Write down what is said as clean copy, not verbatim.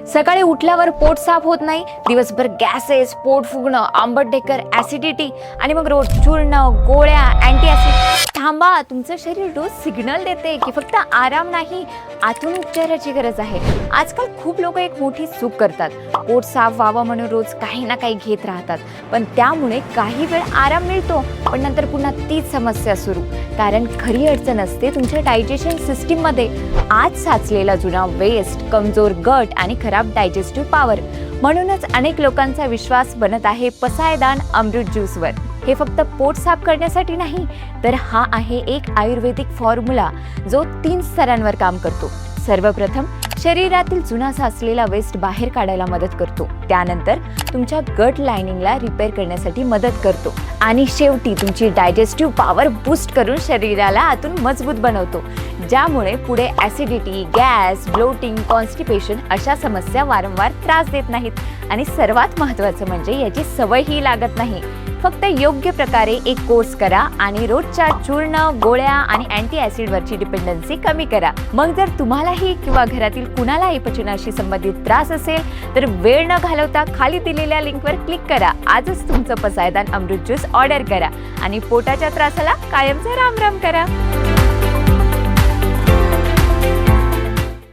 सकाळी उठल्यावर पोट साफ होत नाही, दिवसभर गॅसेस, पोट फुगणं, आंबट ढेकर, ऍसिडिटी आणि मग रोज चूर्ण, गोळ्या, अँटी ऍसिड. थांबा, तुमचं शरीर रोज सिग्नल देते की फक्त आराम नाही, आतून उपचाराची गरज आहे. आजकाल खूप लोक एक मोठी चूक करतात. पोट साफ व्हावं म्हणून रोज काही ना काही घेत राहतात, पण त्यामुळे काही वेळ आराम मिळतो, पण नंतर पुन्हा तीच समस्या सुरू. कारण खरी अडचण असते तुमच्या डायजेशन सिस्टीम मध्ये. आज साचलेला जुना वेस्ट, कमजोर गट आणि खराब डायजेस्टिव्ह पॉवर. म्हणूनच अनेक लोकांचा विश्वास बनत आहे पसायदान अमृत ज्यूसवर. हे फक्त पोट साफ करण्यासाठी नाही, तर हा आहे एक आयुर्वेदिक फॉर्म्युला जो 3 स्तरांवर काम करतो. सर्वप्रथम शरीरातील जुना साचलेला वेस्ट बाहेर काढायला मदत करतो. त्यानंतर तुमच्या गट लायनिंगला रिपेअर करण्यासाठी मदत करतो. आणि शेवटी तुमची डायजेस्टिव्ह पॉवर बूस्ट करून शरीराला आतून मजबूत बनवतो, ज्यामुळे पुढे ॲसिडिटी, गॅस, ब्लोटिंग, कॉन्स्टिपेशन अशा समस्या वारंवार त्रास देत नाहीत. आणि सर्वात महत्त्वाचं म्हणजे याची सवयही लागत नाही. फक्त योग्य प्रकारे एक कोर्स करा आणि रोजच्या चूर्ण, गोळ्या आणि अँटी ॲसिडवरची डिपेंडन्सी कमी करा. मग जर तुम्हालाही किंवा घरातील कुणालाही पचनाशी संबंधित त्रास असेल तर वेळ न घालवता खाली दिलेल्या लिंकवर क्लिक करा. आजच तुमचं पसायदान अमृत ज्यूस ऑर्डर करा आणि पोटाच्या त्रासाला कायमचा रामराम करा.